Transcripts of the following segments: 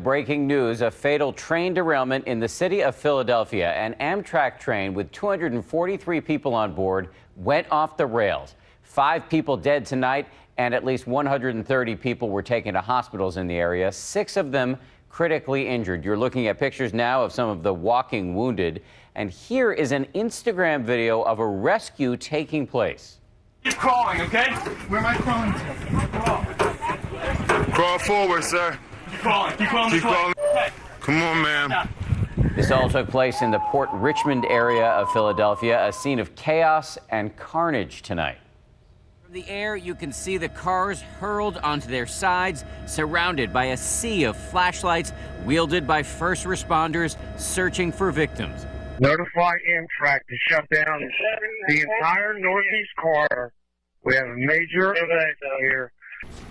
breaking news, a fatal train derailment in the city of Philadelphia. An Amtrak train with 243 people on board went off the rails. 5 people dead tonight, and at least 130 people were taken to hospitals in the area, 6 of them critically injured. You're looking at pictures now of some of the walking wounded, and here is an Instagram video of a rescue taking place. Keep crawling, okay? Where am I crawling to? Crawl forward, sir. Keep crawling. Keep crawling. Keep crawling. Okay. Come on, man. This all took place in the Port Richmond area of Philadelphia, a scene of chaos and carnage tonight. From the air, you can see the cars hurled onto their sides, surrounded by a sea of flashlights wielded by first responders searching for victims. Notify Amtrak to shut down the entire northeast corridor. We have a major event here.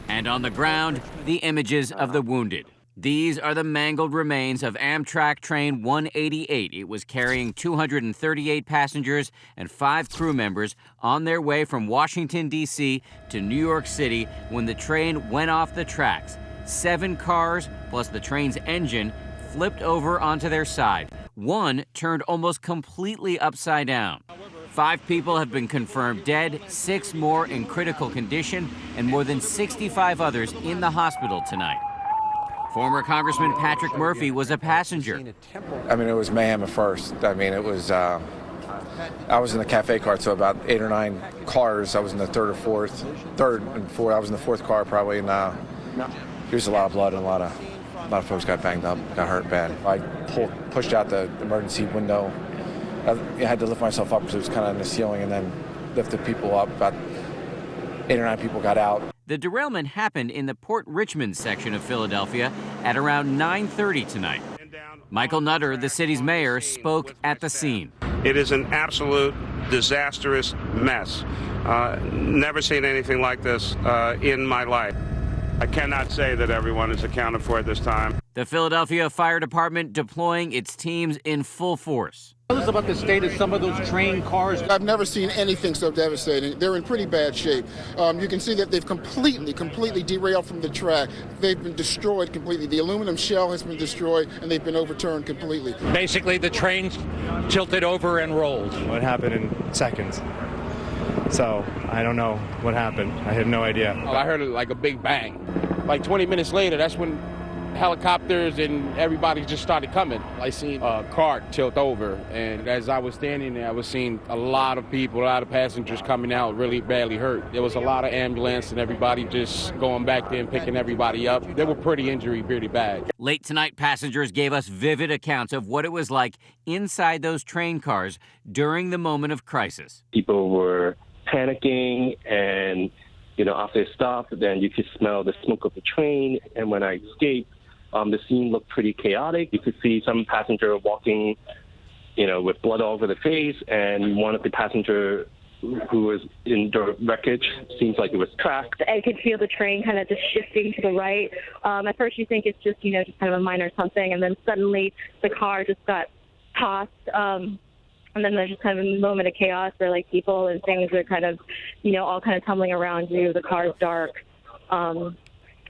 And on the ground, the images of the wounded. These are the mangled remains of Amtrak train 188. It was carrying 238 passengers and 5 crew members on their way from Washington, D.C. to New York City when the train went off the tracks. 7 cars, plus the train's engine, flipped over onto their side. One turned almost completely upside down. 5 people have been confirmed dead, 6 more in critical condition, and more than 65 others in the hospital tonight. Former Congressman Patrick Murphy was a passenger. I mean, it was mayhem at first. I mean, it was, I was in the cafe car, so about 8 or 9 cars. I was in the third and fourth. I was in the 4th car probably, and there was a lot of blood and a lot of folks got banged up, got hurt bad. I pushed out the emergency window. I had to lift myself up because it was kind of in the ceiling, and then lifted people up. About 8 or 9 people got out. The derailment happened in the Port Richmond section of Philadelphia at around 9:30 tonight. Michael Nutter, the city's mayor, spoke at the scene. It is an absolute disastrous mess. Never seen anything like this in my life. I cannot say that everyone is accounted for at this time. The Philadelphia Fire Department deploying its teams in full force. Tell us about the state of some of those train cars. I've never seen anything so devastating. They're in pretty bad shape. You can see that they've completely derailed from the track. They've been destroyed completely. The aluminum shell has been destroyed, and they've been overturned completely. Basically, the trains tilted over and rolled. It happened in seconds. So I don't know what happened. I have no idea. I heard it like a big bang. Like 20 minutes later, that's when helicopters and everybody just started coming. I seen a car tilt over, and as I was standing there, I was seeing a lot of people, a lot of passengers coming out really badly hurt. There was a lot of ambulance and everybody just going back there and picking everybody up. They were pretty bad. Late tonight, passengers gave us vivid accounts of what it was like inside those train cars during the moment of crisis. People were panicking, and after it stopped, then you could smell the smoke of the train. And when I escaped, the scene looked pretty chaotic. You could see some passenger walking, with blood all over the face, and one of the passengers who was in the wreckage seems like it was tracked. I could feel the train kind of just shifting to the right. At first you think it's just, just kind of a minor something, and then suddenly the car just got tossed. And then there's just kind of a moment of chaos where people and things are kind of, all kind of tumbling around you. The car's dark. And,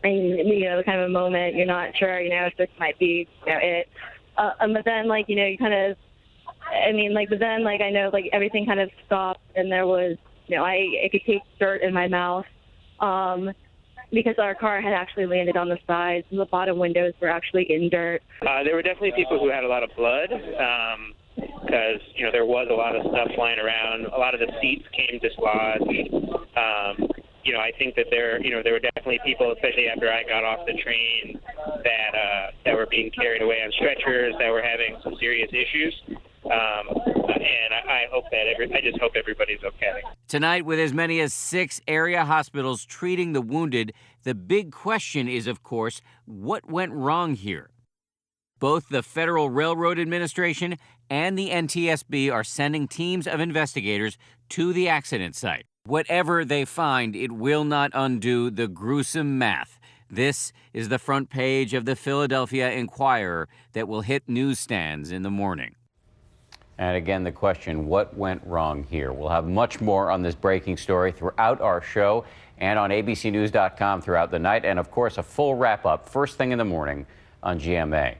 the kind of a moment, you're not sure, if this might be, it. But then, you kind of, but then, I know, everything kind of stopped, and there was, I could taste dirt in my mouth, because our car had actually landed on the sides, and the bottom windows were actually in dirt. There were definitely people who had a lot of blood, because, there was a lot of stuff flying around. A lot of the seats came dislodged. I think that there were definitely people, especially after I got off the train, that were being carried away on stretchers, that were having some serious issues. And I just hope everybody's okay. Tonight, with as many as 6 area hospitals treating the wounded, the big question is, of course, what went wrong here? Both the Federal Railroad Administration and the NTSB are sending teams of investigators to the accident site. Whatever they find, it will not undo the gruesome math. This is the front page of the Philadelphia Inquirer that will hit newsstands in the morning. And again, the question, what went wrong here? We'll have much more on this breaking story throughout our show and on abcnews.com throughout the night. And, of course, a full wrap-up first thing in the morning on GMA.